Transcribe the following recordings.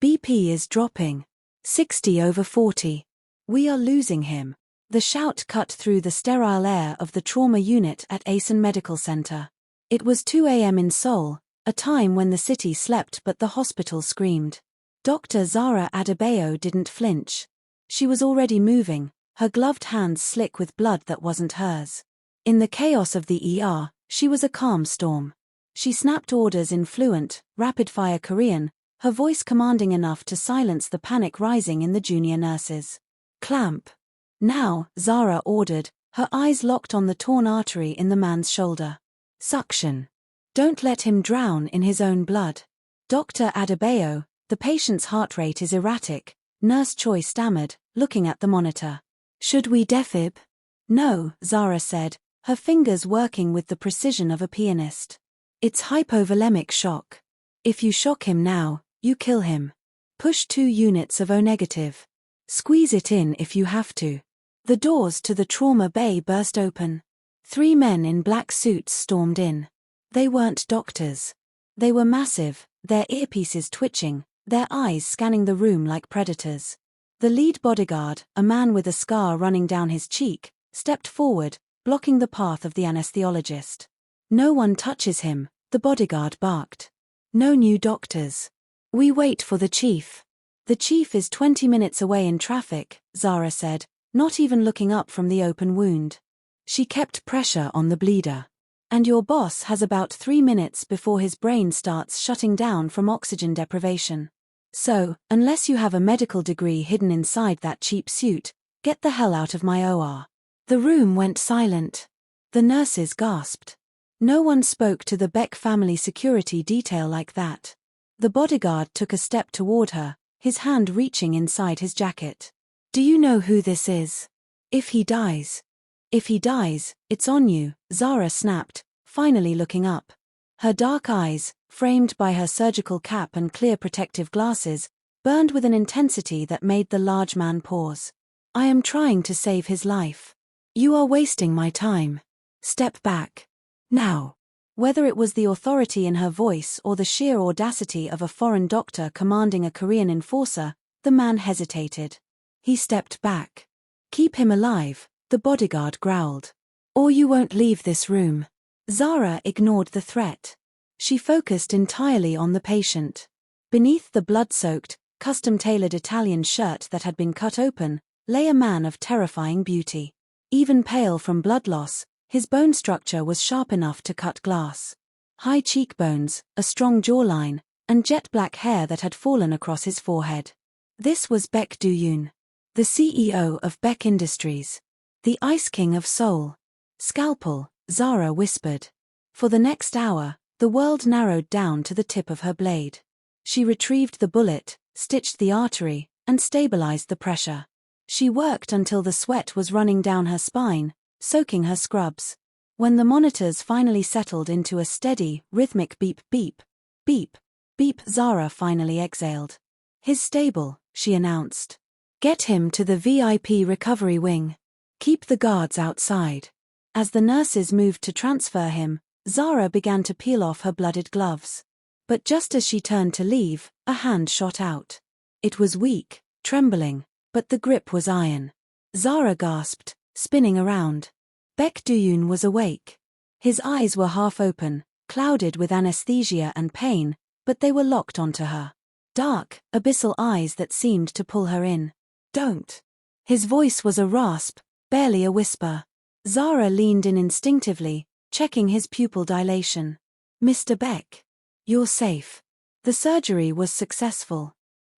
BP is dropping. 60/40. We are losing him. The shout cut through the sterile air of the trauma unit at Asan Medical Center. It was 2 a.m. in Seoul, a time when the city slept but the hospital screamed. Dr. Zara Adebayo didn't flinch. She was already moving, her gloved hands slick with blood that wasn't hers. In the chaos of the ER, she was a calm storm. She snapped orders in fluent, rapid-fire Korean, her voice commanding enough to silence the panic rising in the junior nurses. Clamp. Now, Zara ordered, her eyes locked on the torn artery in the man's shoulder. Suction. Don't let him drown in his own blood. Dr. Adebayo, the patient's heart rate is erratic, Nurse Choi stammered, looking at the monitor. Should we defib? No, Zara said, her fingers working with the precision of a pianist. It's hypovolemic shock. If you shock him now, you kill him. Push 2 units of O-negative. Squeeze it in if you have to. The doors to the trauma bay burst open. 3 men in black suits stormed in. They weren't doctors. They were massive, their earpieces twitching, their eyes scanning the room like predators. The lead bodyguard, a man with a scar running down his cheek, stepped forward, blocking the path of the anesthesiologist. No one touches him, the bodyguard barked. No new doctors. We wait for the chief. The chief is 20 minutes away in traffic, Zara said, not even looking up from the open wound. She kept pressure on the bleeder. And your boss has about 3 minutes before his brain starts shutting down from oxygen deprivation. So, unless you have a medical degree hidden inside that cheap suit, get the hell out of my OR. The room went silent. The nurses gasped. No one spoke to the Baek family security detail like that. The bodyguard took a step toward her, his hand reaching inside his jacket. Do you know who this is? If he dies. If he dies, it's on you, Zara snapped, finally looking up. Her dark eyes, framed by her surgical cap and clear protective glasses, burned with an intensity that made the large man pause. I am trying to save his life. You are wasting my time. Step back. Now. Whether it was the authority in her voice or the sheer audacity of a foreign doctor commanding a Korean enforcer, the man hesitated. He stepped back. Keep him alive, the bodyguard growled. Or you won't leave this room. Zara ignored the threat. She focused entirely on the patient. Beneath the blood-soaked, custom-tailored Italian shirt that had been cut open, lay a man of terrifying beauty. Even pale from blood loss, his bone structure was sharp enough to cut glass. High cheekbones, a strong jawline, and jet-black hair that had fallen across his forehead. This was Baek Do-yun, the CEO of Baek Industries. The Ice King of Seoul. Scalpel, Zara whispered. For the next hour, the world narrowed down to the tip of her blade. She retrieved the bullet, stitched the artery, and stabilized the pressure. She worked until the sweat was running down her spine, soaking her scrubs. When the monitors finally settled into a steady, rhythmic beep beep, beep, beep, Zara finally exhaled. He's stable, she announced. Get him to the VIP recovery wing. Keep the guards outside. As the nurses moved to transfer him, Zara began to peel off her blooded gloves. But just as she turned to leave, a hand shot out. It was weak, trembling, but the grip was iron. Zara gasped, spinning around. Baek Do-yun was awake. His eyes were half open, clouded with anesthesia and pain, but they were locked onto her. Dark, abyssal eyes that seemed to pull her in. Don't. His voice was a rasp, barely a whisper. Zara leaned in instinctively, checking his pupil dilation. Mr. Baek. You're safe. The surgery was successful.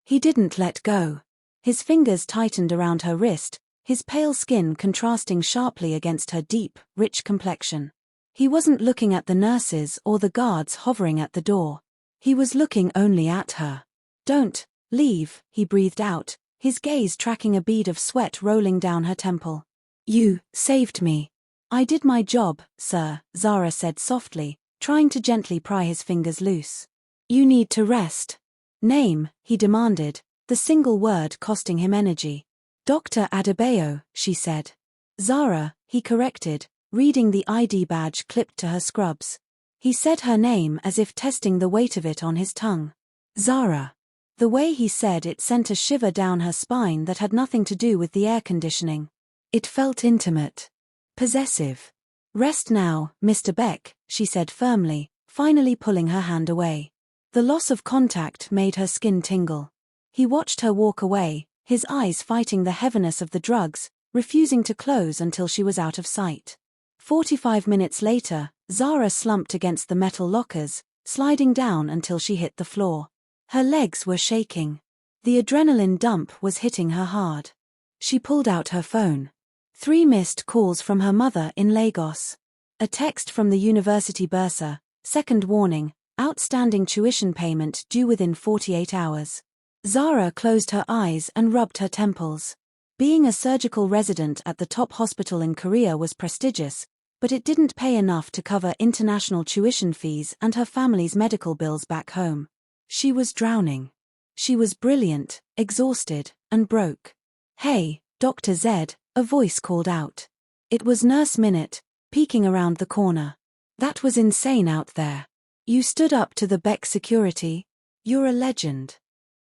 He didn't let go. His fingers tightened around her wrist, his pale skin contrasting sharply against her deep, rich complexion. He wasn't looking at the nurses or the guards hovering at the door. He was looking only at her. Don't leave, he breathed out, his gaze tracking a bead of sweat rolling down her temple. You saved me. I did my job, sir, Zara said softly, trying to gently pry his fingers loose. You need to rest. Name, he demanded, the single word costing him energy. Dr. Adebayo, she said. Zara, he corrected, reading the ID badge clipped to her scrubs. He said her name as if testing the weight of it on his tongue. Zara. The way he said it sent a shiver down her spine that had nothing to do with the air conditioning. It felt intimate. Possessive. "Rest now, Mr. Baek," she said firmly, finally pulling her hand away. The loss of contact made her skin tingle. He watched her walk away, his eyes fighting the heaviness of the drugs, refusing to close until she was out of sight. 45 minutes later, Zara slumped against the metal lockers, sliding down until she hit the floor. Her legs were shaking. The adrenaline dump was hitting her hard. She pulled out her phone. 3 missed calls from her mother in Lagos. A text from the university bursar, second warning, outstanding tuition payment due within 48 hours. Zara closed her eyes and rubbed her temples. Being a surgical resident at the top hospital in Korea was prestigious, but it didn't pay enough to cover international tuition fees and her family's medical bills back home. She was drowning. She was brilliant, exhausted, and broke. "Hey, Dr. Z," a voice called out. It was Nurse Minute, peeking around the corner. "That was insane out there. You stood up to the Baek security? You're a legend."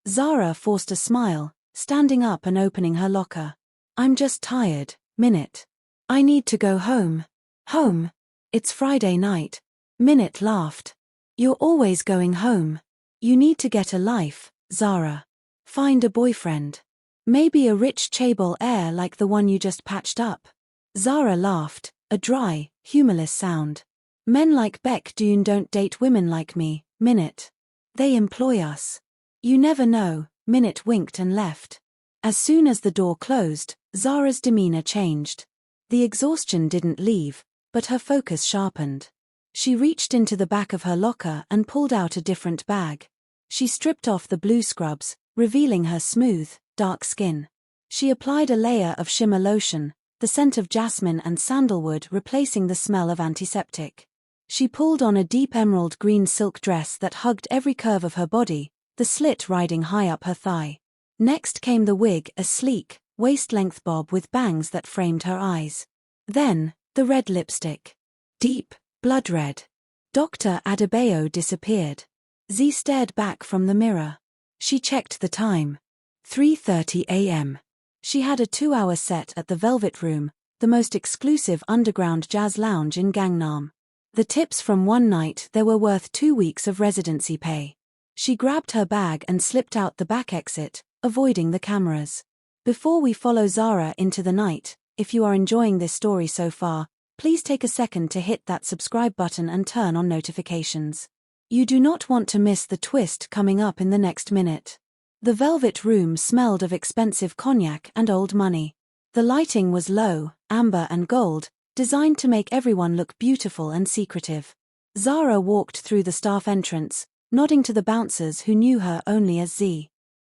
Zara forced a smile, standing up and opening her locker. "I'm just tired, Minute. I need to go home." "Home? It's Friday night." Minute laughed. "You're always going home. You need to get a life, Zara. Find a boyfriend. Maybe a rich chaebol heir like the one you just patched up." Zara laughed, a dry, humorless sound. "Men like Baek Do-yun don't date women like me, Minute. They employ us." "You never know," Minute winked and left. As soon as the door closed, Zara's demeanor changed. The exhaustion didn't leave, but her focus sharpened. She reached into the back of her locker and pulled out a different bag. She stripped off the blue scrubs, revealing her smooth, dark skin. She applied a layer of shimmer lotion, the scent of jasmine and sandalwood replacing the smell of antiseptic. She pulled on a deep emerald green silk dress that hugged every curve of her body, the slit riding high up her thigh. Next came the wig, a sleek, waist-length bob with bangs that framed her eyes. Then, the red lipstick. Deep, blood red. Dr. Adebayo disappeared. Z stared back from the mirror. She checked the time. 3:30 a.m. She had a 2-hour set at the Velvet Room, the most exclusive underground jazz lounge in Gangnam. The tips from one night there were worth 2 weeks of residency pay. She grabbed her bag and slipped out the back exit, avoiding the cameras. Before we follow Zara into the night, if you are enjoying this story so far, please take a second to hit that subscribe button and turn on notifications. You do not want to miss the twist coming up in the next minute. The Velvet Room smelled of expensive cognac and old money. The lighting was low, amber and gold, designed to make everyone look beautiful and secretive. Zara walked through the staff entrance, nodding to the bouncers who knew her only as Z.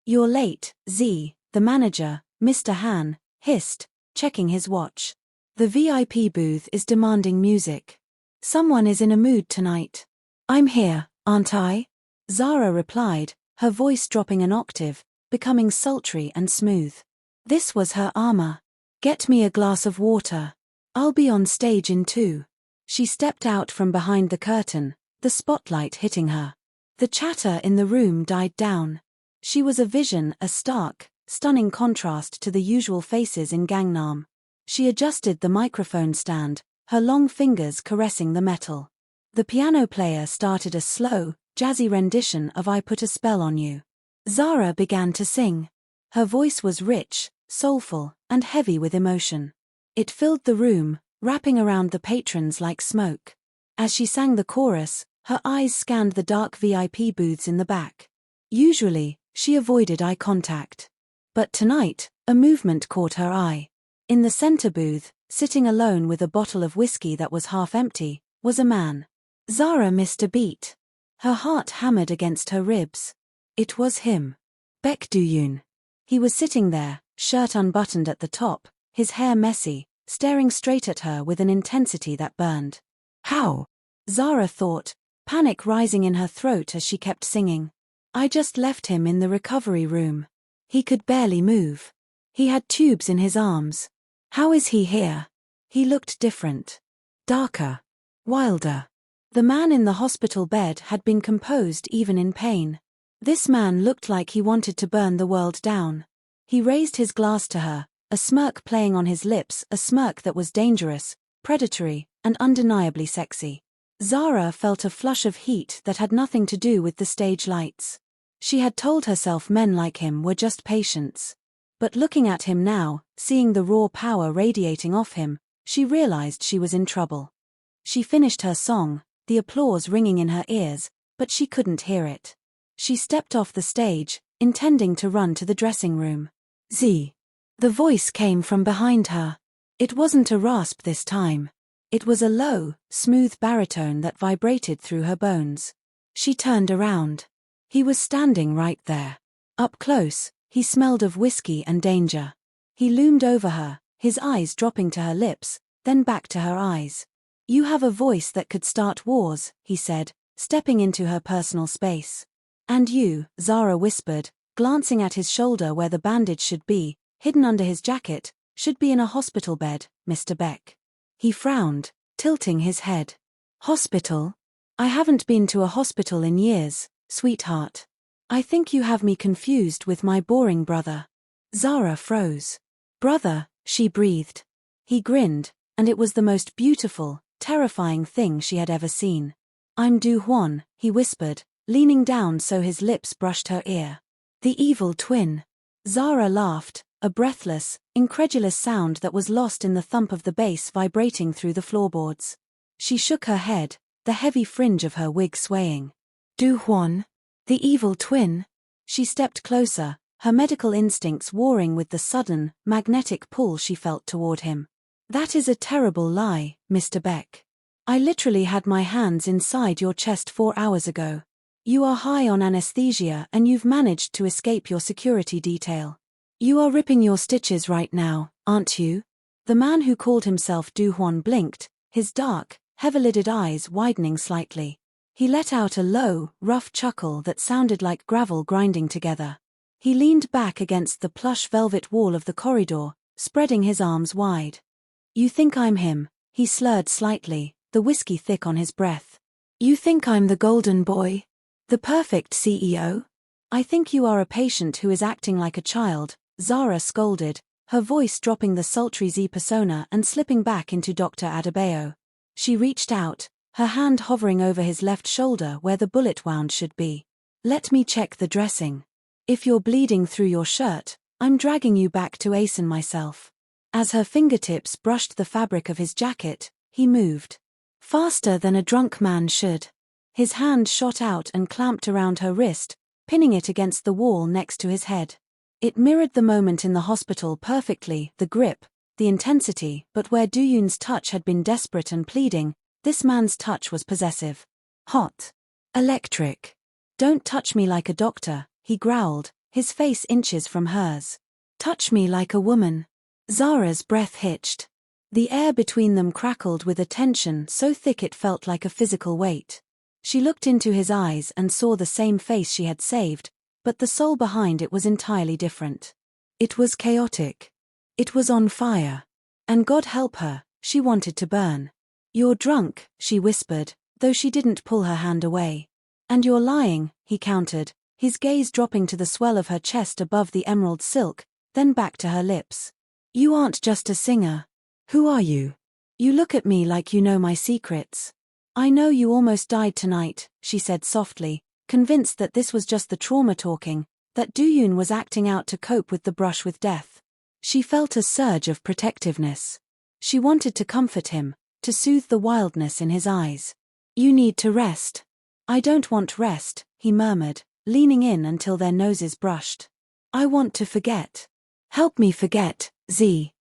"You're late, Z," the manager, Mr. Han, hissed, checking his watch. "The VIP booth is demanding music. Someone is in a mood tonight." "I'm here, aren't I?" Zara replied, her voice dropping an octave, becoming sultry and smooth. This was her armor. "Get me a glass of water. I'll be on stage in 2. She stepped out from behind the curtain, the spotlight hitting her. The chatter in the room died down. She was a vision, a stark, stunning contrast to the usual faces in Gangnam. She adjusted the microphone stand, her long fingers caressing the metal. The piano player started a slow, jazzy rendition of "I Put a Spell on You." Zara began to sing. Her voice was rich, soulful, and heavy with emotion. It filled the room, wrapping around the patrons like smoke. As she sang the chorus, her eyes scanned the dark VIP booths in the back. Usually, she avoided eye contact. But tonight, a movement caught her eye. In the center booth, sitting alone with a bottle of whiskey that was half empty, was a man. Zara missed a beat. Her heart hammered against her ribs. It was him. Baek Do-yun. He was sitting there, shirt unbuttoned at the top, his hair messy, staring straight at her with an intensity that burned. "How?" Zara thought, panic rising in her throat as she kept singing. "I just left him in the recovery room. He could barely move. He had tubes in his arms. How is he here?" He looked different. Darker. Wilder. The man in the hospital bed had been composed even in pain. This man looked like he wanted to burn the world down. He raised his glass to her, a smirk playing on his lips, a smirk that was dangerous, predatory, and undeniably sexy. Zara felt a flush of heat that had nothing to do with the stage lights. She had told herself men like him were just patients. But looking at him now, seeing the raw power radiating off him, she realized she was in trouble. She finished her song, the applause ringing in her ears, but she couldn't hear it. She stepped off the stage, intending to run to the dressing room. Z. The voice came from behind her. It wasn't a rasp this time. It was a low, smooth baritone that vibrated through her bones. She turned around. He was standing right there. Up close, he smelled of whiskey and danger. He loomed over her, his eyes dropping to her lips, then back to her eyes. "You have a voice that could start wars," he said, stepping into her personal space. "And you," Zara whispered, glancing at his shoulder where the bandage should be, hidden under his jacket, "should be in a hospital bed, Mr. Baek." He frowned, tilting his head. "Hospital? I haven't been to a hospital in years, sweetheart. I think you have me confused with my boring brother." Zara froze. "Brother," she breathed. He grinned, and it was the most beautiful, terrifying thing she had ever seen. "I'm Du-hwan," he whispered, leaning down so his lips brushed her ear. "The evil twin." Zara laughed, a breathless, incredulous sound that was lost in the thump of the bass vibrating through the floorboards. She shook her head, the heavy fringe of her wig swaying. "Du-hwan? The evil twin?" She stepped closer, her medical instincts warring with the sudden, magnetic pull she felt toward him. "That is a terrible lie, Mr. Baek. I literally had my hands inside your chest 4 hours ago. You are high on anesthesia and you've managed to escape your security detail. You are ripping your stitches right now, aren't you?" The man who called himself Du-hwan blinked, his dark, heavy-lidded eyes widening slightly. He let out a low, rough chuckle that sounded like gravel grinding together. He leaned back against the plush velvet wall of the corridor, spreading his arms wide. "You think I'm him," he slurred slightly, the whiskey thick on his breath. "You think I'm the golden boy? The perfect CEO? I think you are a patient who is acting like a child," Zara scolded, her voice dropping the sultry Z persona and slipping back into Dr. Adebayo. She reached out, her hand hovering over his left shoulder where the bullet wound should be. "Let me check the dressing. If you're bleeding through your shirt, I'm dragging you back to Asen myself." As her fingertips brushed the fabric of his jacket, he moved. Faster than a drunk man should. His hand shot out and clamped around her wrist, pinning it against the wall next to his head. It mirrored the moment in the hospital perfectly, the grip, the intensity, but where Do-yun's touch had been desperate and pleading, this man's touch was possessive. Hot. Electric. "Don't touch me like a doctor," he growled, his face inches from hers. "Touch me like a woman." Zara's breath hitched. The air between them crackled with a tension so thick it felt like a physical weight. She looked into his eyes and saw the same face she had saved, but the soul behind it was entirely different. It was chaotic. It was on fire. And God help her, she wanted to burn. "You're drunk," she whispered, though she didn't pull her hand away. "And you're lying," he countered, his gaze dropping to the swell of her chest above the emerald silk, then back to her lips. "You aren't just a singer. Who are you? You look at me like you know my secrets." "I know you almost died tonight," she said softly, convinced that this was just the trauma talking, that Do-yun was acting out to cope with the brush with death. She felt a surge of protectiveness. She wanted to comfort him, to soothe the wildness in his eyes. "You need to rest." "I don't want rest," he murmured, leaning in until their noses brushed. "I want to forget. Help me forget, Z."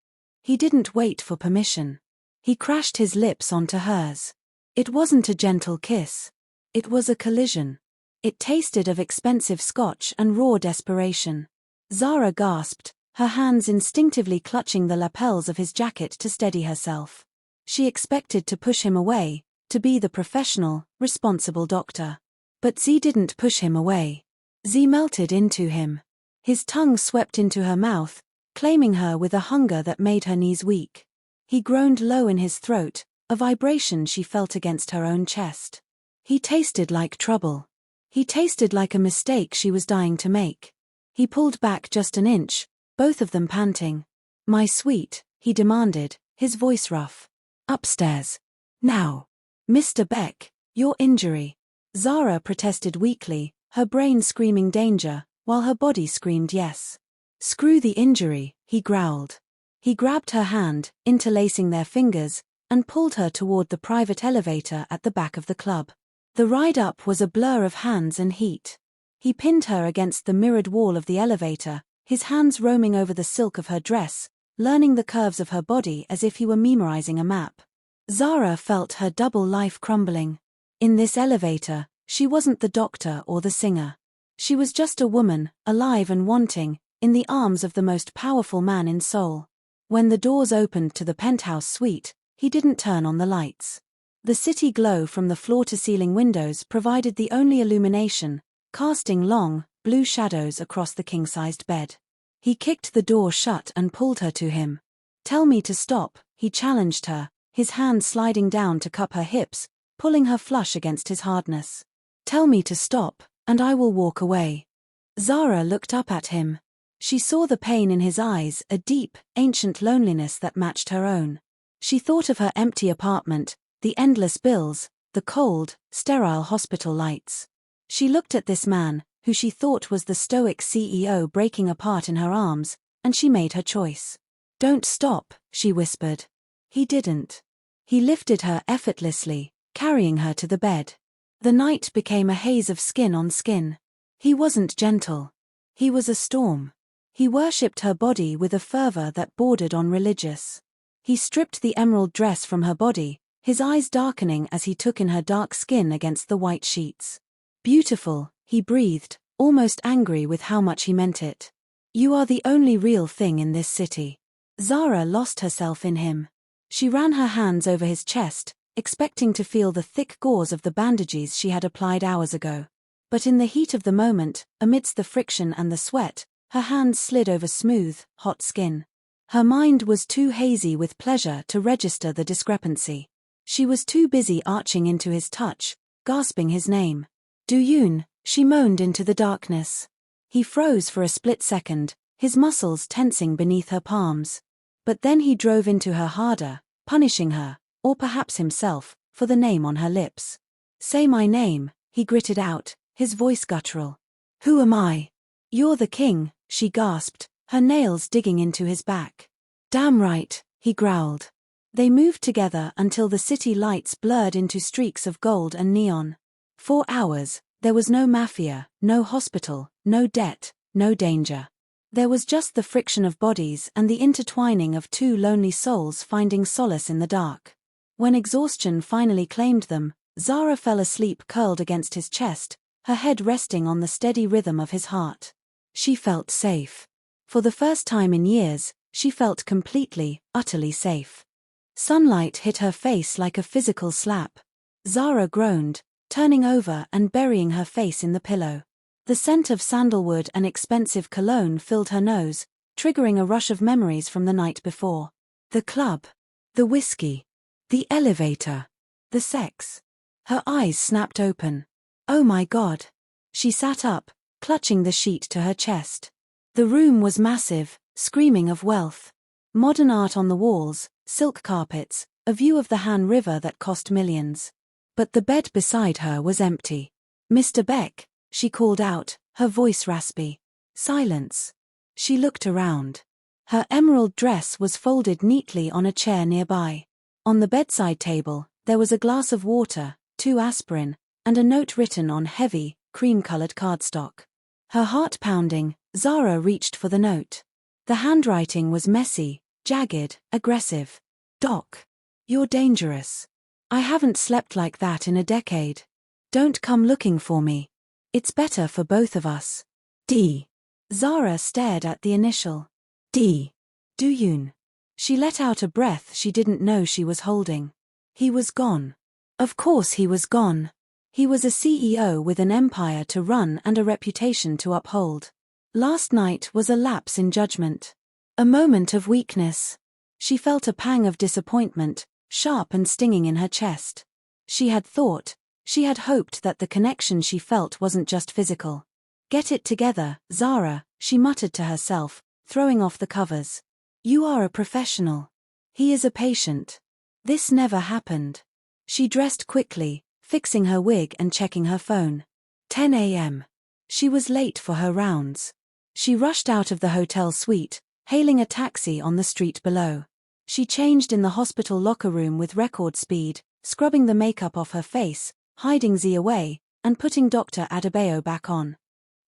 He didn't wait for permission. He crashed his lips onto hers. It wasn't a gentle kiss. It was a collision. It tasted of expensive scotch and raw desperation. Zara gasped, her hands instinctively clutching the lapels of his jacket to steady herself. She expected to push him away, to be the professional, responsible doctor. But Z didn't push him away. Z melted into him. His tongue swept into her mouth, claiming her with a hunger that made her knees weak. He groaned low in his throat, a vibration she felt against her own chest. He tasted like trouble. He tasted like a mistake she was dying to make. He pulled back just an inch, both of them panting. "My sweet," he demanded, his voice rough. "Upstairs. Now." "Mr. Baek, your injury." Zara protested weakly, her brain screaming danger, while her body screamed yes. "Screw the injury," he growled. He grabbed her hand, interlacing their fingers, and pulled her toward the private elevator at the back of the club. The ride up was a blur of hands and heat. He pinned her against the mirrored wall of the elevator, his hands roaming over the silk of her dress, learning the curves of her body as if he were memorizing a map. Zara felt her double life crumbling. In this elevator, she wasn't the doctor or the singer. She was just a woman, alive and wanting, in the arms of the most powerful man in Seoul. When the doors opened to the penthouse suite, he didn't turn on the lights. The city glow from the floor-to-ceiling windows provided the only illumination, casting long, blue shadows across the king-sized bed. He kicked the door shut and pulled her to him. "Tell me to stop," he challenged her, his hand sliding down to cup her hips, pulling her flush against his hardness. "Tell me to stop, and I will walk away." Zara looked up at him. She saw the pain in his eyes, a deep, ancient loneliness that matched her own. She thought of her empty apartment, the endless bills, the cold, sterile hospital lights. She looked at this man, who she thought was the stoic CEO, breaking apart in her arms, and she made her choice. "Don't stop," she whispered. He didn't. He lifted her effortlessly, carrying her to the bed. The night became a haze of skin on skin. He wasn't gentle. He was a storm. He worshipped her body with a fervor that bordered on religious. He stripped the emerald dress from her body, his eyes darkening as he took in her dark skin against the white sheets. "Beautiful," he breathed, almost angry with how much he meant it. "You are the only real thing in this city." Zara lost herself in him. She ran her hands over his chest, expecting to feel the thick gauze of the bandages she had applied hours ago. But in the heat of the moment, amidst the friction and the sweat, her hands slid over smooth, hot skin. Her mind was too hazy with pleasure to register the discrepancy. She was too busy arching into his touch, gasping his name. "Do-yun," she moaned into the darkness. He froze for a split second, his muscles tensing beneath her palms. But then he drove into her harder, punishing her, or perhaps himself, for the name on her lips. "Say my name," he gritted out, his voice guttural. "Who am I?" "You're the king," she gasped, her nails digging into his back. "Damn right," he growled. They moved together until the city lights blurred into streaks of gold and neon. 4 hours, there was no mafia, no hospital, no debt, no danger. There was just the friction of bodies and the intertwining of two lonely souls finding solace in the dark. When exhaustion finally claimed them, Zara fell asleep curled against his chest, her head resting on the steady rhythm of his heart. She felt safe. For the first time in years, she felt completely, utterly safe. Sunlight hit her face like a physical slap. Zara groaned, turning over and burying her face in the pillow. The scent of sandalwood and expensive cologne filled her nose, triggering a rush of memories from the night before. The club. The whiskey. The elevator. The sex. Her eyes snapped open. Oh my God. She sat up, clutching the sheet to her chest. The room was massive, screaming of wealth. Modern art on the walls, silk carpets, a view of the Han River that cost millions. But the bed beside her was empty. "Mr. Baek," she called out, her voice raspy. Silence. She looked around. Her emerald dress was folded neatly on a chair nearby. On the bedside table, there was a glass of water, 2 aspirin, and a note written on heavy, cream-colored cardstock. Her heart pounding, Zara reached for the note. The handwriting was messy, jagged, aggressive. "Doc. You're dangerous. I haven't slept like that in a decade. Don't come looking for me. It's better for both of us. D." Zara stared at the initial. D. Do-yun. She let out a breath she didn't know she was holding. He was gone. Of course he was gone. He was a CEO with an empire to run and a reputation to uphold. Last night was a lapse in judgment. A moment of weakness. She felt a pang of disappointment, sharp and stinging in her chest. She had thought, She had hoped that the connection she felt wasn't just physical. Get it together, Zara, she muttered to herself, throwing off the covers. You are a professional. He is a patient. This never happened. She dressed quickly, fixing her wig and checking her phone. 10 a.m. She was late for her rounds. She rushed out of the hotel suite, hailing a taxi on the street below. She changed in the hospital locker room with record speed, scrubbing the makeup off her face, hiding Z away, and putting Dr. Adebayo back on.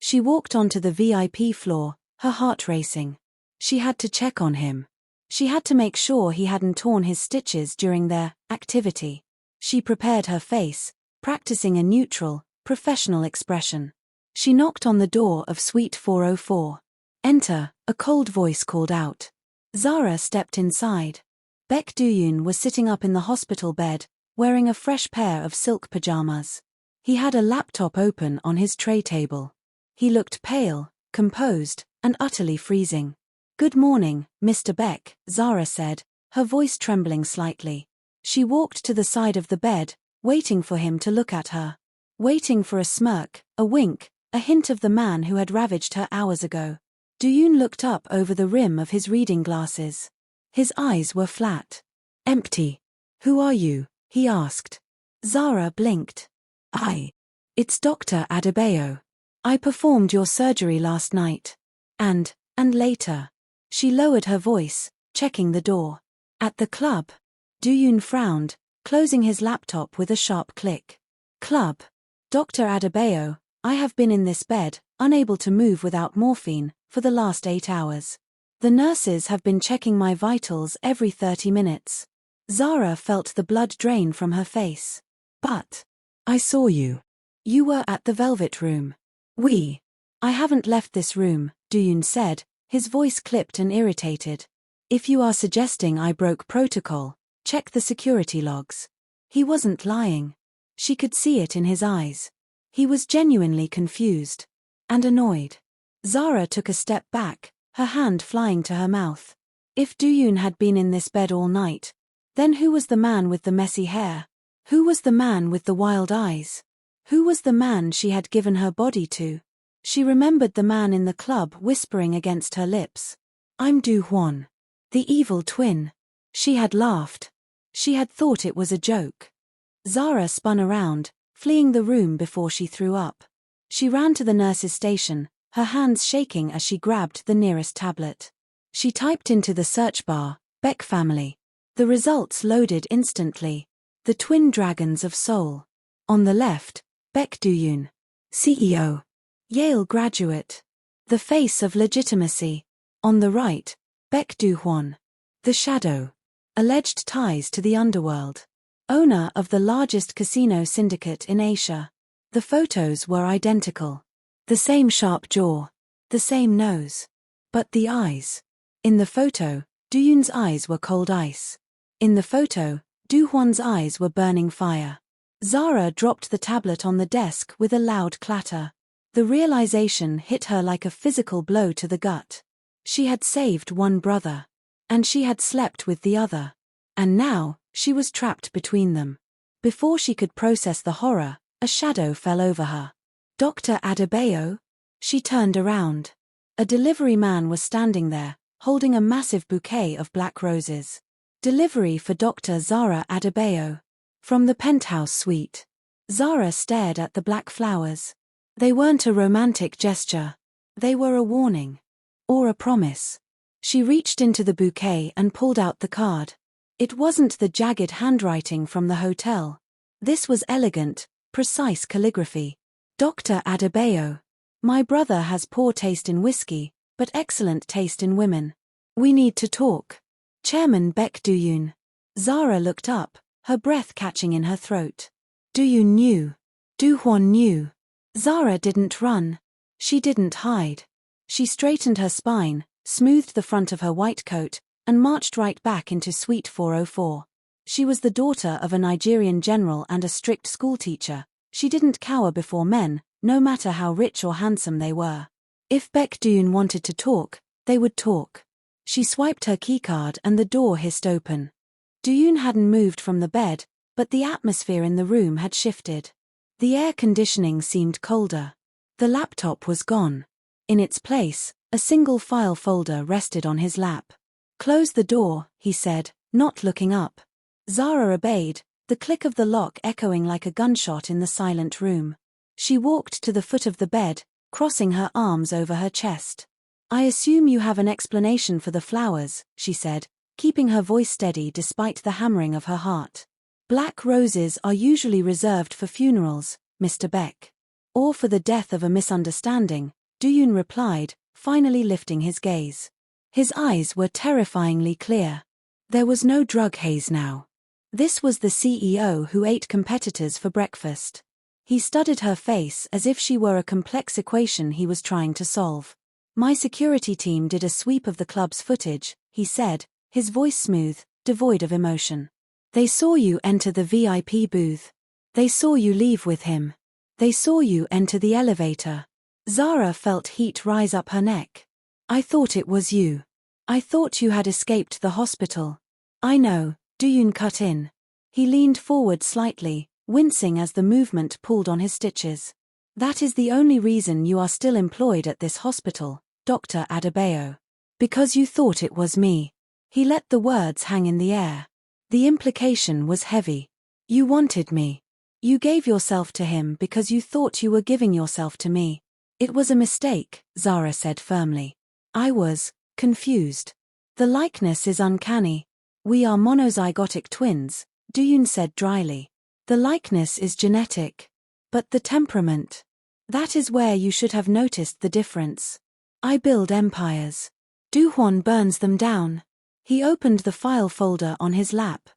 She walked onto the VIP floor, her heart racing. She had to check on him. She had to make sure he hadn't torn his stitches during their activity. She prepared her face, practicing a neutral, professional expression. She knocked on the door of Suite 404. Enter, a cold voice called out. Zara stepped inside. Baek Do-yun was sitting up in the hospital bed, wearing a fresh pair of silk pajamas. He had a laptop open on his tray table. He looked pale, composed, and utterly freezing. Good morning, Mr. Baek, Zara said, her voice trembling slightly. She walked to the side of the bed, waiting for him to look at her. Waiting for a smirk, a wink, a hint of the man who had ravaged her hours ago. Do-yun looked up over the rim of his reading glasses. His eyes were flat. Empty. Who are you? He asked. Zara blinked. It's Dr. Adebayo. I performed your surgery last night. And later. She lowered her voice, checking the door. At the club. Do-yun frowned, closing his laptop with a sharp click. Club. Dr. Adebayo, I have been in this bed, unable to move without morphine, for the last 8 hours. The nurses have been checking my vitals every 30 minutes. Zara felt the blood drain from her face. But I saw you. You were at the Velvet Room. I haven't left this room, Do-yun said, his voice clipped and irritated. If you are suggesting I broke protocol, check the security logs. He wasn't lying. She could see it in his eyes. He was genuinely confused. And annoyed. Zara took a step back, her hand flying to her mouth. If Do-yun had been in this bed all night, then who was the man with the messy hair? Who was the man with the wild eyes? Who was the man she had given her body to? She remembered the man in the club whispering against her lips. I'm Du-hwan. The evil twin. She had laughed. She had thought it was a joke. Zara spun around, fleeing the room before she threw up. She ran to the nurse's station, her hands shaking as she grabbed the nearest tablet. She typed into the search bar, Baek family. The results loaded instantly. The Twin Dragons of Seoul. On the left, Baek Do-yun. CEO. Yale graduate. The face of legitimacy. On the right, Baek Do-hwan. The shadow. Alleged ties to the underworld. Owner of the largest casino syndicate in Asia. The photos were identical. The same sharp jaw. The same nose. But the eyes. In the photo, Do-yun's eyes were cold ice. In the photo, Du-hwan's eyes were burning fire. Zara dropped the tablet on the desk with a loud clatter. The realization hit her like a physical blow to the gut. She had saved one brother. And she had slept with the other. And now, she was trapped between them. Before she could process the horror, a shadow fell over her. Dr. Adebayo? She turned around. A delivery man was standing there, holding a massive bouquet of black roses. Delivery for Dr. Zara Adebayo. From the Penthouse suite. Zara stared at the black flowers. They weren't a romantic gesture. They were a warning. Or a promise. She reached into the bouquet and pulled out the card. It wasn't the jagged handwriting from the hotel. This was elegant, precise calligraphy. Dr. Adebayo. My brother has poor taste in whiskey, but excellent taste in women. We need to talk. Chairman Baek Do-yun. Zara looked up, her breath catching in her throat. Do-yun knew. Du-hwan knew. Zara didn't run. She didn't hide. She straightened her spine, smoothed the front of her white coat, and marched right back into Suite 404. She was the daughter of a Nigerian general and a strict schoolteacher. She didn't cower before men, no matter how rich or handsome they were. If Baek Do-yun wanted to talk, they would talk. She swiped her keycard and the door hissed open. Do-yun hadn't moved from the bed, but the atmosphere in the room had shifted. The air conditioning seemed colder. The laptop was gone. In its place, a single file folder rested on his lap. "Close the door," he said, not looking up. Zara obeyed, the click of the lock echoing like a gunshot in the silent room. She walked to the foot of the bed, crossing her arms over her chest. "I assume you have an explanation for the flowers," she said, keeping her voice steady despite the hammering of her heart. "Black roses are usually reserved for funerals, Mr. Baek. Or for the death of a misunderstanding," Do-yun replied, finally lifting his gaze. His eyes were terrifyingly clear. There was no drug haze now. This was the CEO who ate competitors for breakfast. He studied her face as if she were a complex equation he was trying to solve. "My security team did a sweep of the club's footage," he said, his voice smooth, devoid of emotion. "They saw you enter the VIP booth. They saw you leave with him. They saw you enter the elevator." Zara felt heat rise up her neck. "I thought it was you. I thought you had escaped the hospital." "I know," Do-yun cut in. He leaned forward slightly, wincing as the movement pulled on his stitches. "That is the only reason you are still employed at this hospital, Dr. Adebayo. Because you thought it was me." He let the words hang in the air. The implication was heavy. "You wanted me. You gave yourself to him because you thought you were giving yourself to me." "It was a mistake," Zara said firmly. "I was confused. The likeness is uncanny. We are monozygotic twins," Do-yun said dryly. "The likeness is genetic. But the temperament. That is where you should have noticed the difference. I build empires. Du-hwan burns them down." He opened the file folder on his lap.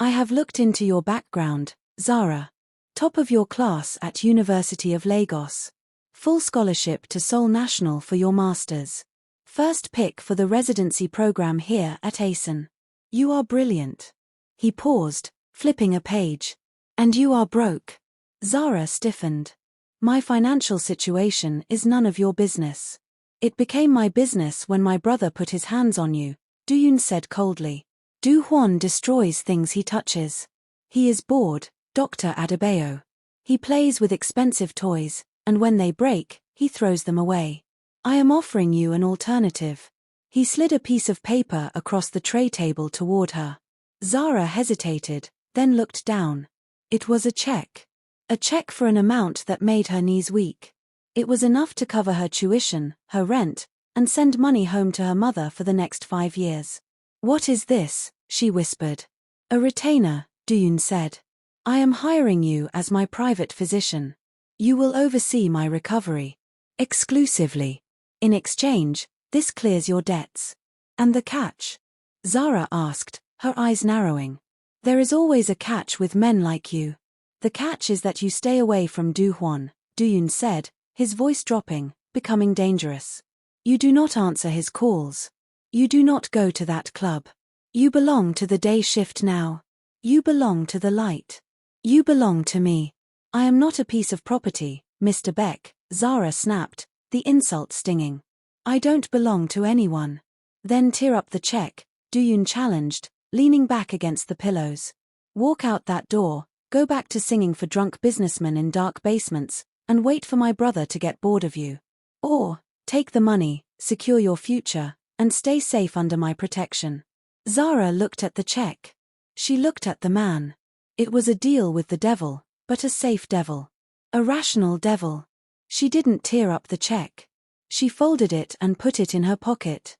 "I have looked into your background, Zara. Top of your class at University of Lagos. Full scholarship to Seoul National for your masters. First pick for the residency program here at ASEN. You are brilliant." He paused, flipping a page. "And you are broke." Zara stiffened. "My financial situation is none of your business." "It became my business when my brother put his hands on you," Do-yun said coldly. "Du-hwan destroys things he touches. He is bored, Dr. Adebayo. He plays with expensive toys, and when they break, he throws them away. I am offering you an alternative." He slid a piece of paper across the tray table toward her. Zara hesitated, then looked down. It was a check. A check for an amount that made her knees weak. It was enough to cover her tuition, her rent, and send money home to her mother for the next 5 years. "What is this?" she whispered. "A retainer," Do-yun said. "I am hiring you as my private physician. You will oversee my recovery. Exclusively. In exchange, this clears your debts." "And the catch?" Zara asked, her eyes narrowing. "There is always a catch with men like you. The catch is that you stay away from Du-hwan," Do-yun said, his voice dropping, becoming dangerous. "You do not answer his calls. You do not go to that club. You belong to the day shift now. You belong to the light. You belong to me. I am not a piece of property, Mr. Baek," Zara snapped, the insult stinging. "I don't belong to anyone." "Then tear up the check," Do-yun challenged, leaning back against the pillows. "Walk out that door, go back to singing for drunk businessmen in dark basements, and wait for my brother to get bored of you. Or, take the money, secure your future, and stay safe under my protection." Zara looked at the check. She looked at the man. It was a deal with the devil, but a safe devil. A rational devil. She didn't tear up the check. She folded it and put it in her pocket.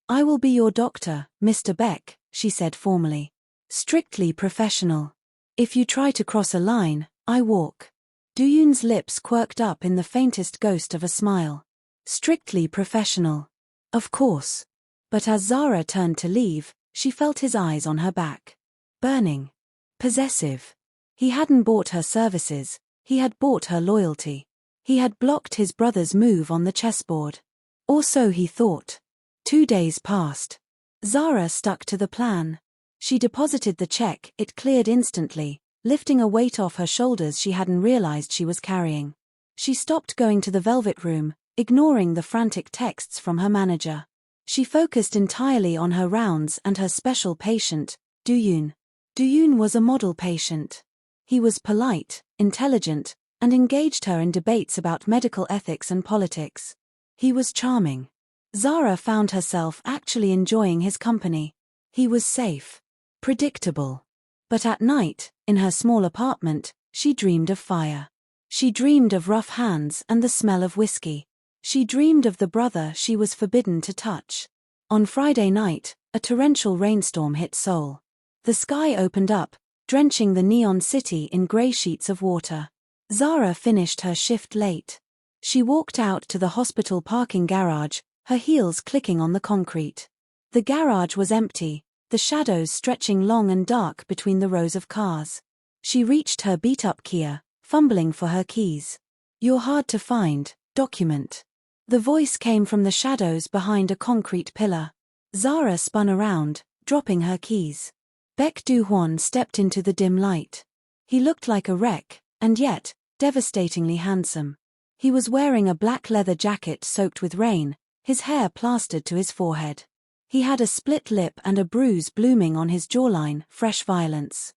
"I will be your doctor, Mr. Baek," she said formally. "Strictly professional. If you try to cross a line, I walk." Do-yun's lips quirked up in the faintest ghost of a smile. "Strictly professional. Of course." But as Zara turned to leave, she felt his eyes on her back. Burning. Possessive. He hadn't bought her services, he had bought her loyalty. He had blocked his brother's move on the chessboard. Or so he thought. 2 days passed. Zara stuck to the plan. She deposited the check, it cleared instantly, lifting a weight off her shoulders she hadn't realized she was carrying. She stopped going to the velvet room, ignoring the frantic texts from her manager. She focused entirely on her rounds and her special patient, Du-yun. Du-yun was a model patient. He was polite, intelligent, and engaged her in debates about medical ethics and politics. He was charming. Zara found herself actually enjoying his company. He was safe. Predictable. But at night, in her small apartment, she dreamed of fire. She dreamed of rough hands and the smell of whiskey. She dreamed of the brother she was forbidden to touch. On Friday night, a torrential rainstorm hit Seoul. The sky opened up, drenching the neon city in grey sheets of water. Zara finished her shift late. She walked out to the hospital parking garage, her heels clicking on the concrete. The garage was empty, the shadows stretching long and dark between the rows of cars. She reached her beat-up Kia, fumbling for her keys. "You're hard to find, document." The voice came from the shadows behind a concrete pillar. Zara spun around, dropping her keys. Baek Do-hwan stepped into the dim light. He looked like a wreck, and yet, devastatingly handsome. He was wearing a black leather jacket soaked with rain, his hair plastered to his forehead. He had a split lip and a bruise blooming on his jawline, fresh violence.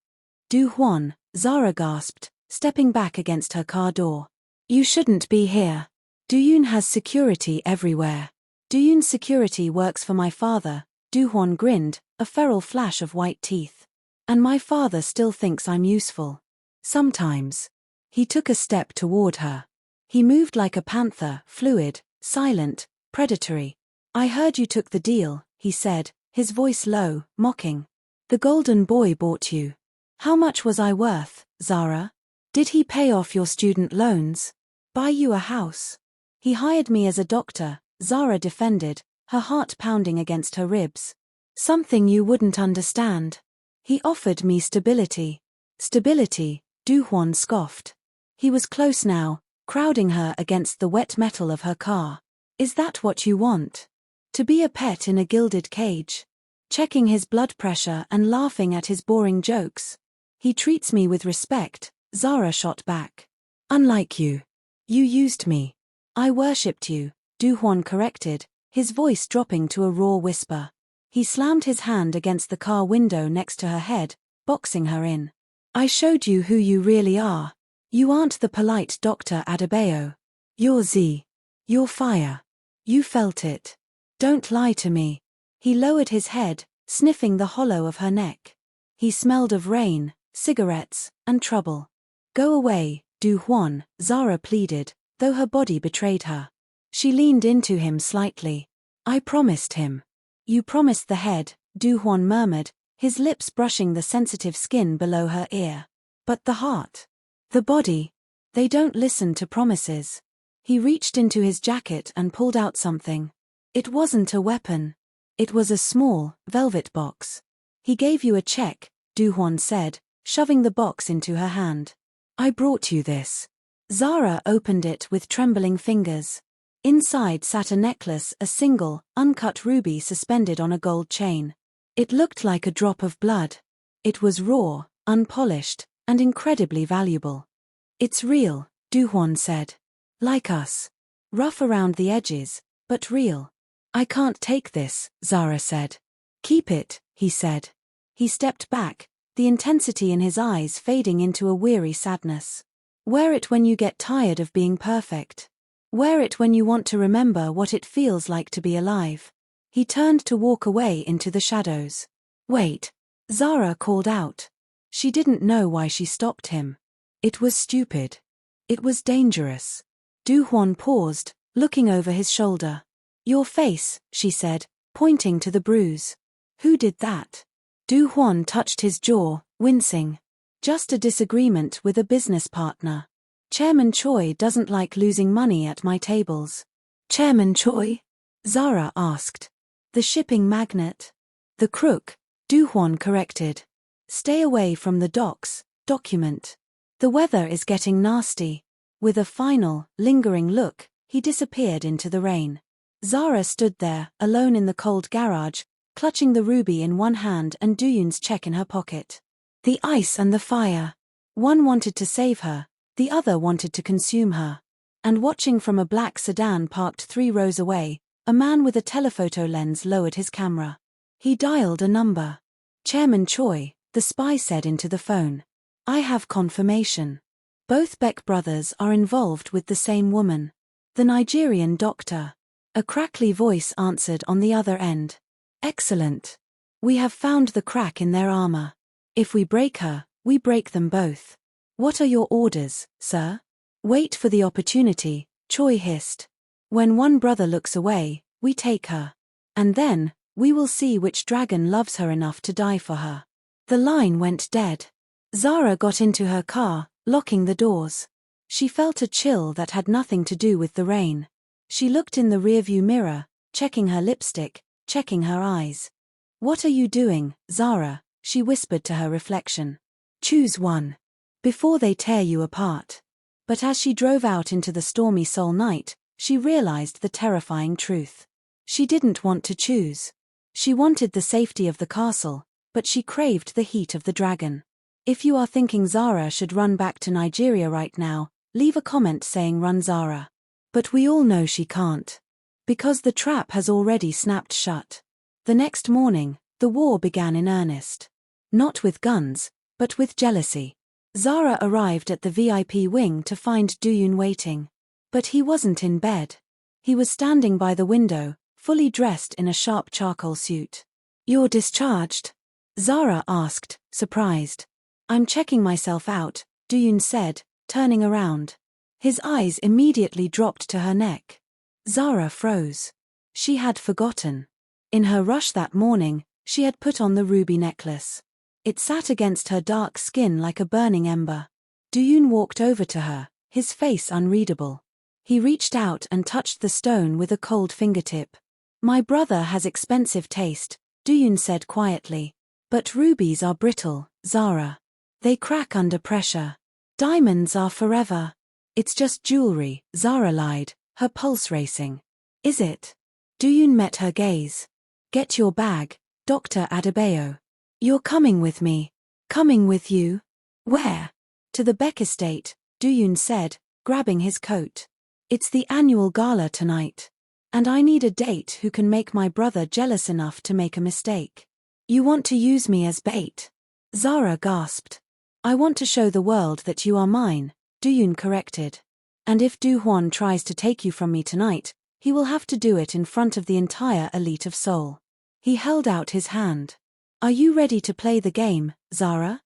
"Du-hwan," Zara gasped, stepping back against her car door. "You shouldn't be here. Do-yun has security everywhere." "Do-yun's security works for my father," Du-hwan grinned, a feral flash of white teeth. "And my father still thinks I'm useful. Sometimes." He took a step toward her. He moved like a panther, fluid, silent, predatory. "I heard you took the deal," he said, his voice low, mocking. "The golden boy bought you. How much was I worth, Zara? Did he pay off your student loans? Buy you a house?" "He hired me as a doctor," Zara defended, her heart pounding against her ribs. "Something you wouldn't understand. He offered me stability." "Stability," Du-hwan scoffed. He was close now, crowding her against the wet metal of her car. "Is that what you want? To be a pet in a gilded cage? Checking his blood pressure and laughing at his boring jokes? He treats me with respect," Zara shot back. "Unlike you. You used me." "I worshipped you," Du-hwan corrected, his voice dropping to a raw whisper. He slammed his hand against the car window next to her head, boxing her in. "I showed you who you really are. You aren't the polite Dr. Adebayo. You're Z. You're fire. You felt it. Don't lie to me." He lowered his head, sniffing the hollow of her neck. He smelled of rain, cigarettes, and trouble. "Go away, Du-hwan," Zara pleaded, though her body betrayed her. She leaned into him slightly. "I promised him." "You promised the head," Du-hwan murmured, his lips brushing the sensitive skin below her ear. "But the heart? The body? They don't listen to promises." He reached into his jacket and pulled out something. It wasn't a weapon. It was a small, velvet box. "He gave you a check," Du-hwan said, shoving the box into her hand. "I brought you this." Zara opened it with trembling fingers. Inside sat a necklace, a single, uncut ruby suspended on a gold chain. It looked like a drop of blood. It was raw, unpolished, and incredibly valuable. "It's real," Du-hwan said. "Like us. Rough around the edges, but real." "I can't take this," Zara said. "Keep it," he said. He stepped back, the intensity in his eyes fading into a weary sadness. "Wear it when you get tired of being perfect. Wear it when you want to remember what it feels like to be alive." He turned to walk away into the shadows. "Wait," Zara called out. She didn't know why she stopped him. It was stupid. It was dangerous. Du-hwan paused, looking over his shoulder. "Your face," she said, pointing to the bruise. "Who did that?" Du-hwan touched his jaw, wincing. "Just a disagreement with a business partner. Chairman Choi doesn't like losing money at my tables." "Chairman Choi?" Zara asked. "The shipping magnate." "The crook," Du-hwan corrected. "Stay away from the docks, document. The weather is getting nasty." With a final, lingering look, he disappeared into the rain. Zara stood there, alone in the cold garage, clutching the ruby in one hand and Du-yun's check in her pocket. The ice and the fire. One wanted to save her, the other wanted to consume her. And watching from a black sedan parked 3 rows away, a man with a telephoto lens lowered his camera. He dialed a number. "Chairman Choi," the spy said into the phone. "I have confirmation." Both Baek brothers are involved with the same woman. The Nigerian doctor. A crackly voice answered on the other end. Excellent. We have found the crack in their armor. If we break her, we break them both. What are your orders, sir? Wait for the opportunity, Choi hissed. When one brother looks away, we take her. And then, we will see which dragon loves her enough to die for her. The line went dead. Zara got into her car, locking the doors. She felt a chill that had nothing to do with the rain. She looked in the rearview mirror, checking her lipstick, checking her eyes. What are you doing, Zara? She whispered to her reflection. Choose one. Before they tear you apart. But as she drove out into the stormy Seoul night, she realized the terrifying truth. She didn't want to choose. She wanted the safety of the castle, but she craved the heat of the dragon. If you are thinking Zara should run back to Nigeria right now, leave a comment saying run Zara. But we all know she can't. Because the trap has already snapped shut. The next morning, the war began in earnest. Not with guns, but with jealousy. Zara arrived at the VIP wing to find Do-yun waiting. But he wasn't in bed. He was standing by the window, fully dressed in a sharp charcoal suit. You're discharged? Zara asked, surprised. I'm checking myself out, Do-yun said, turning around. His eyes immediately dropped to her neck. Zara froze. She had forgotten. In her rush that morning, she had put on the ruby necklace. It sat against her dark skin like a burning ember. Do-yun walked over to her, his face unreadable. He reached out and touched the stone with a cold fingertip. My brother has expensive taste, Do-yun said quietly. But rubies are brittle, Zara. They crack under pressure. Diamonds are forever. It's just jewelry, Zara lied, her pulse racing. Is it? Do-yun met her gaze. Get your bag, Dr. Adebayo. You're coming with me. Coming with you? Where? To the Baek estate, Do-yun said, grabbing his coat. It's the annual gala tonight. And I need a date who can make my brother jealous enough to make a mistake. You want to use me as bait? Zara gasped. I want to show the world that you are mine, Do-yun corrected. And if Du-hwan tries to take you from me tonight, he will have to do it in front of the entire elite of Seoul. He held out his hand. Are you ready to play the game, Zara?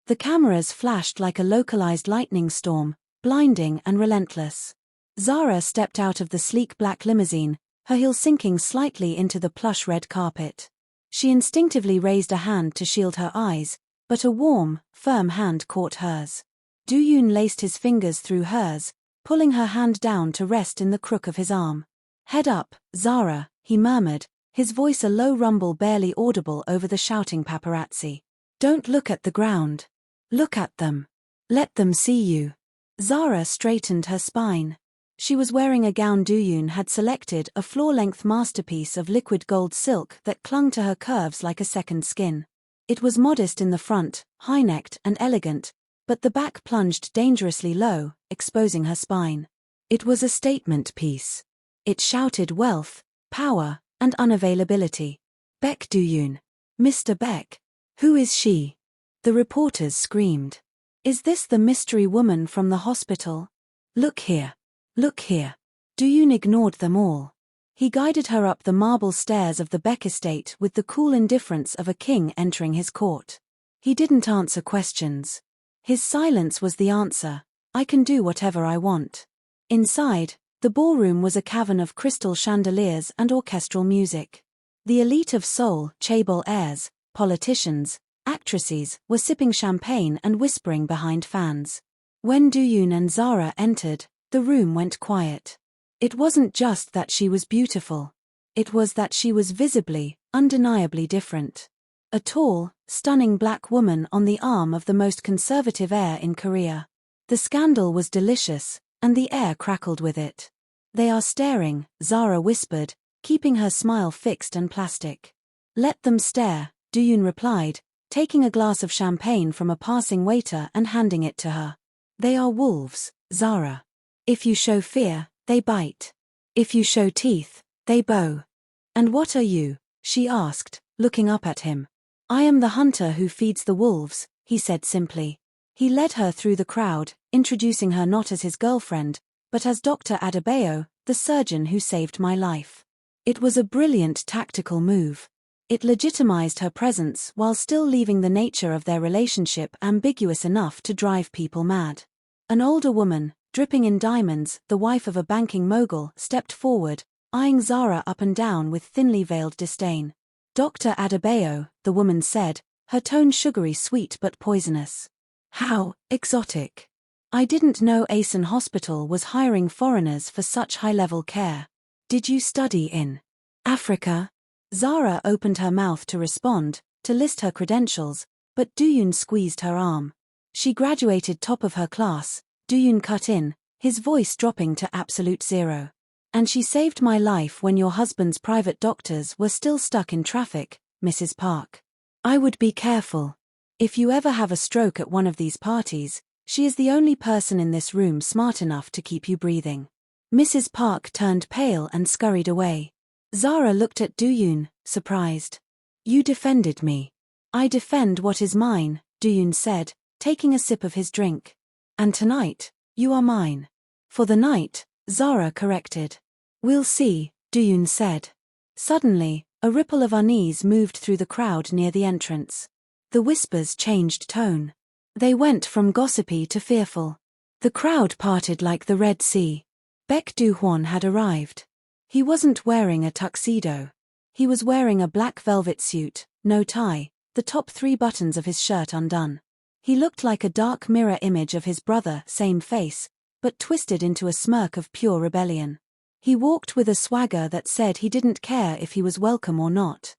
The cameras flashed like a localized lightning storm, blinding and relentless. Zara stepped out of the sleek black limousine, her heel sinking slightly into the plush red carpet. She instinctively raised a hand to shield her eyes, but a warm, firm hand caught hers. Do-yun laced his fingers through hers, pulling her hand down to rest in the crook of his arm. Head up, Zara, he murmured, his voice a low rumble barely audible over the shouting paparazzi. Don't look at the ground. Look at them. Let them see you. Zara straightened her spine. She was wearing a gown Do-yun had selected, a floor-length masterpiece of liquid gold silk that clung to her curves like a second skin. It was modest in the front, high-necked and elegant, but the back plunged dangerously low, exposing her spine. It was a statement piece. It shouted wealth, power, and unavailability. Baek Do-yun. Mr. Baek. Who is she? The reporters screamed. Is this the mystery woman from the hospital? Look here. Look here. Do-yun ignored them all. He guided her up the marble stairs of the Baek estate with the cool indifference of a king entering his court. He didn't answer questions. His silence was the answer. I can do whatever I want. Inside, the ballroom was a cavern of crystal chandeliers and orchestral music. The elite of Seoul, chaebol heirs, politicians, actresses, were sipping champagne and whispering behind fans. When Do-yun and Zara entered, the room went quiet. It wasn't just that she was beautiful. It was that she was visibly, undeniably different. A tall, stunning black woman on the arm of the most conservative heir in Korea. The scandal was delicious, and the air crackled with it. They are staring, Zara whispered, keeping her smile fixed and plastic. Let them stare, Do-yun replied, taking a glass of champagne from a passing waiter and handing it to her. They are wolves, Zara. If you show fear, they bite. If you show teeth, they bow. And what are you? She asked, looking up at him. I am the hunter who feeds the wolves, he said simply. He led her through the crowd, introducing her not as his girlfriend, but as Dr. Adebayo, the surgeon who saved my life. It was a brilliant tactical move. It legitimized her presence while still leaving the nature of their relationship ambiguous enough to drive people mad. An older woman, dripping in diamonds, the wife of a banking mogul, stepped forward, eyeing Zara up and down with thinly veiled disdain. Dr. Adebayo, the woman said, her tone sugary sweet but poisonous. How exotic. I didn't know Asen Hospital was hiring foreigners for such high-level care. Did you study in Africa? Zara opened her mouth to respond, to list her credentials, but Do-yun squeezed her arm. She graduated top of her class, Do-yun cut in, his voice dropping to absolute zero. And she saved my life when your husband's private doctors were still stuck in traffic, Mrs. Park. I would be careful. If you ever have a stroke at one of these parties, she is the only person in this room smart enough to keep you breathing. Mrs. Park turned pale and scurried away. Zara looked at Do-yun, surprised. You defended me. I defend what is mine, Do-yun said, taking a sip of his drink. And tonight, you are mine. For the night, Zara corrected. We'll see, Do-yun said. Suddenly, a ripple of unease moved through the crowd near the entrance. The whispers changed tone. They went from gossipy to fearful. The crowd parted like the Red Sea. Baek Do-hwan had arrived. He wasn't wearing a tuxedo. He was wearing a black velvet suit, no tie, the top 3 buttons of his shirt undone. He looked like a dark mirror image of his brother, same face, but twisted into a smirk of pure rebellion. He walked with a swagger that said he didn't care if he was welcome or not.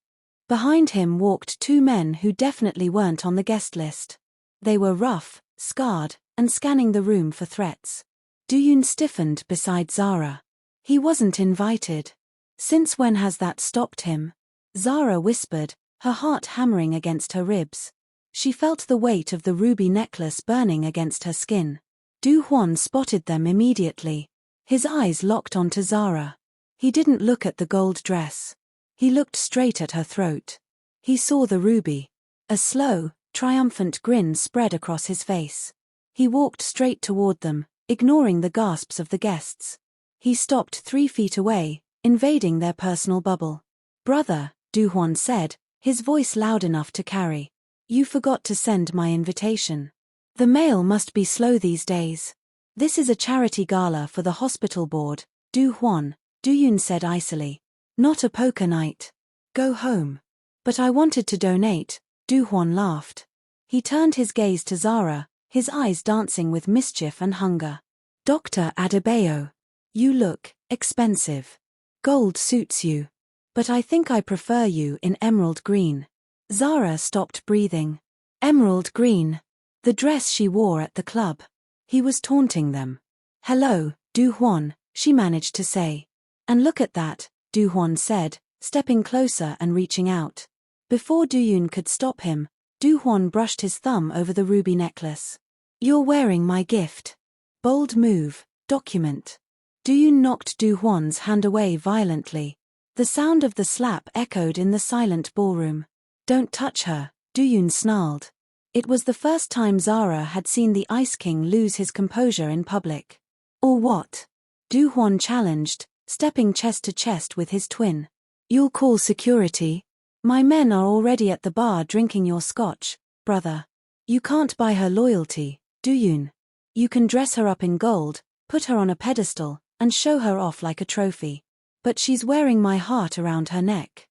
Behind him walked 2 men who definitely weren't on the guest list. They were rough, scarred, and scanning the room for threats. Do-yun stiffened beside Zara. He wasn't invited. Since when has that stopped him? Zara whispered, her heart hammering against her ribs. She felt the weight of the ruby necklace burning against her skin. Du-hwan spotted them immediately. His eyes locked onto Zara. He didn't look at the gold dress. He looked straight at her throat. He saw the ruby. A slow, triumphant grin spread across his face. He walked straight toward them, ignoring the gasps of the guests. He stopped 3 feet away, invading their personal bubble. Brother, Du-hwan said, his voice loud enough to carry. You forgot to send my invitation. The mail must be slow these days. This is a charity gala for the hospital board, Du-hwan, Do-yun said icily. Not a poker night. Go home. But I wanted to donate, Du-hwan laughed. He turned his gaze to Zara, his eyes dancing with mischief and hunger. Dr. Adebayo. You look expensive. Gold suits you. But I think I prefer you in emerald green. Zara stopped breathing. Emerald green. The dress she wore at the club. He was taunting them. Hello, Du-hwan, she managed to say. And look at that, Du-hwan said, stepping closer and reaching out. Before Do-yun could stop him, Du-hwan brushed his thumb over the ruby necklace. You're wearing my gift. Bold move, document. Do-yun knocked Du-hwan's hand away violently. The sound of the slap echoed in the silent ballroom. Don't touch her, Do-yun snarled. It was the first time Zara had seen the Ice King lose his composure in public. Or what? Du-hwan challenged, stepping chest to chest with his twin. You'll call security? My men are already at the bar drinking your scotch, brother. You can't buy her loyalty, Do-yun. You can dress her up in gold, put her on a pedestal, and show her off like a trophy. But she's wearing my heart around her neck.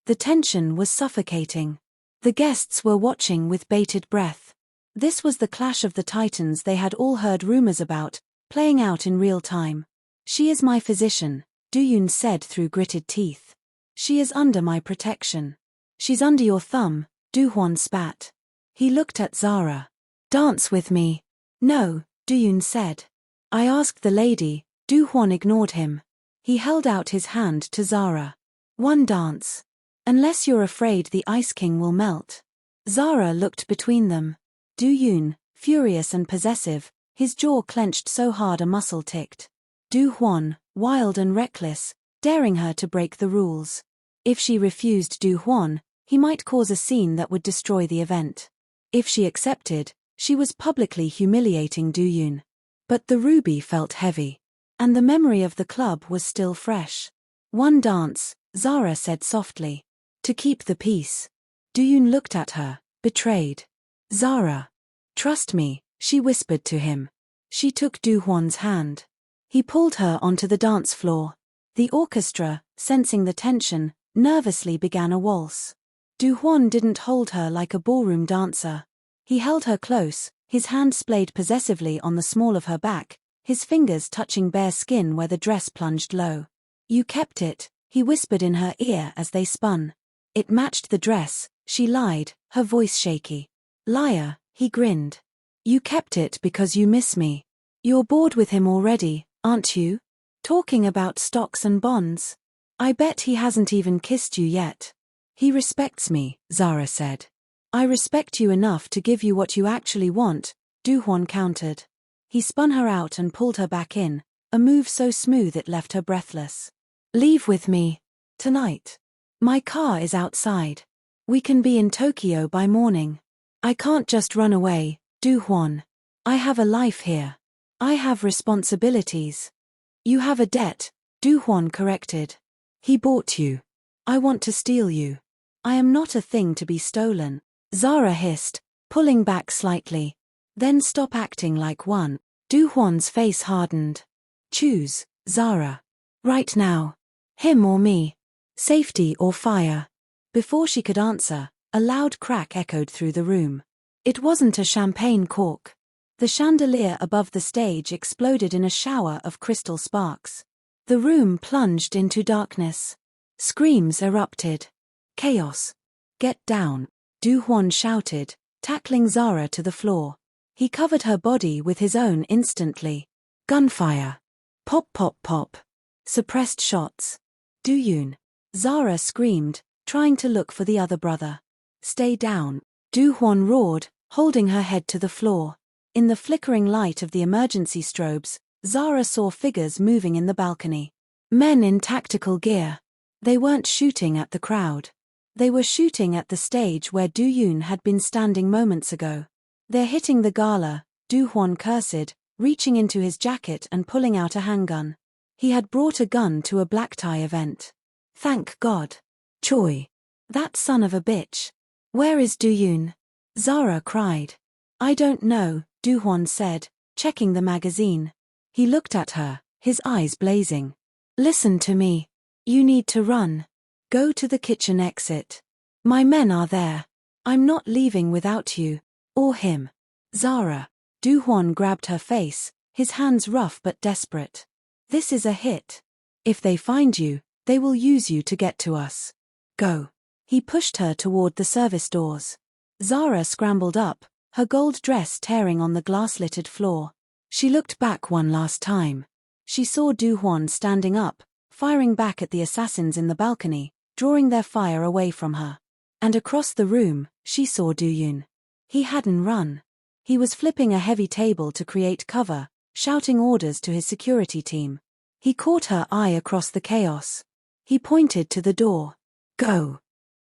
The tension was suffocating. The guests were watching with bated breath. This was the clash of the titans they had all heard rumors about, playing out in real time. She is my physician, Do-yun said through gritted teeth. She is under my protection. She's under your thumb, Du-hwan spat. He looked at Zara. Dance with me. No, Do-yun said. I asked the lady. Du-hwan ignored him. He held out his hand to Zara. One dance. Unless you're afraid the Ice King will melt. Zara looked between them. Do-yun, furious and possessive, his jaw clenched so hard a muscle ticked. Du-hwan, wild and reckless, daring her to break the rules. If she refused Du-hwan, he might cause a scene that would destroy the event. If she accepted, she was publicly humiliating Do-yun. But the ruby felt heavy. And the memory of the club was still fresh. One dance, Zara said softly. To keep the peace. Do-yun looked at her, betrayed. Zara. Trust me, she whispered to him. She took Du-hwan's hand. He pulled her onto the dance floor. The orchestra, sensing the tension, nervously began a waltz. Du-hwan didn't hold her like a ballroom dancer. He held her close, his hand splayed possessively on the small of her back, his fingers touching bare skin where the dress plunged low. You kept it, he whispered in her ear as they spun. It matched the dress, she lied, her voice shaky. Liar, he grinned. You kept it because you miss me. You're bored with him already, aren't you? Talking about stocks and bonds. I bet he hasn't even kissed you yet. He respects me, Zara said. I respect you enough to give you what you actually want, Du-hwan countered. He spun her out and pulled her back in, a move so smooth it left her breathless. Leave with me. Tonight. My car is outside. We can be in Tokyo by morning. I can't just run away, Du-hwan. I have a life here. I have responsibilities. You have a debt, Du-hwan corrected. He bought you. I want to steal you. I am not a thing to be stolen, Zara hissed, pulling back slightly. Then stop acting like one. Du-hwan's face hardened. Choose, Zara. Right now. Him or me. Safety or fire. Before she could answer, a loud crack echoed through the room. It wasn't a champagne cork. The chandelier above the stage exploded in a shower of crystal sparks. The room plunged into darkness. Screams erupted. Chaos. Get down, Du-hwan shouted, tackling Zara to the floor. He covered her body with his own instantly. Gunfire. Pop pop pop. Suppressed shots. Do-yun. Zara screamed, trying to look for the other brother. Stay down, Du-hwan roared, holding her head to the floor. In the flickering light of the emergency strobes, Zara saw figures moving in the balcony. Men in tactical gear. They weren't shooting at the crowd. They were shooting at the stage where Do-yun had been standing moments ago. They're hitting the Gala, Du-hwan cursed, reaching into his jacket and pulling out a handgun. He had brought a gun to a black tie event. Thank God. Choi. That son of a bitch. Where is Do-yun? Zara cried. I don't know, Du-hwan said, checking the magazine. He looked at her, his eyes blazing. Listen to me. You need to run. Go to the kitchen exit. My men are there. I'm not leaving without you. Or him. Zara. Du-hwan grabbed her face, his hands rough but desperate. This is a hit. If they find you, they will use you to get to us. Go. He pushed her toward the service doors. Zara scrambled up, her gold dress tearing on the glass-littered floor. She looked back one last time. She saw Du-hwan standing up, firing back at the assassins in the balcony, drawing their fire away from her. And across the room, she saw Do-yun. He hadn't run. He was flipping a heavy table to create cover, shouting orders to his security team. He caught her eye across the chaos. He pointed to the door. Go.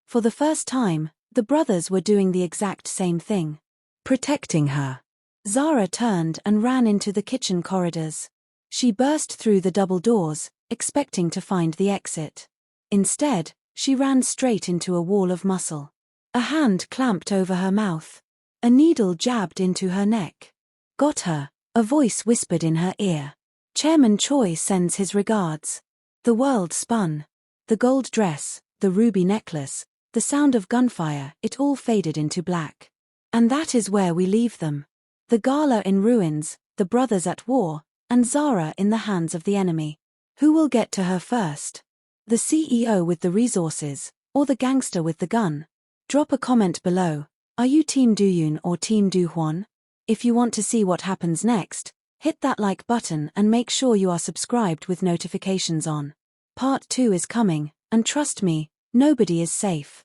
For the first time, the brothers were doing the exact same thing. Protecting her. Zara turned and ran into the kitchen corridors. She burst through the double doors, expecting to find the exit. Instead, she ran straight into a wall of muscle. A hand clamped over her mouth. A needle jabbed into her neck. Got her, a voice whispered in her ear. Chairman Choi sends his regards. The world spun. The gold dress, the ruby necklace, the sound of gunfire, it all faded into black. And that is where we leave them. The Gala in ruins, the brothers at war, and Zara in the hands of the enemy. Who will get to her first? The CEO with the resources, or the gangster with the gun? Drop a comment below. Are you Team Do-yun or Team Du-hwan? If you want to see what happens next, hit that like button and make sure you are subscribed with notifications on. Part 2 is coming, and trust me, nobody is safe.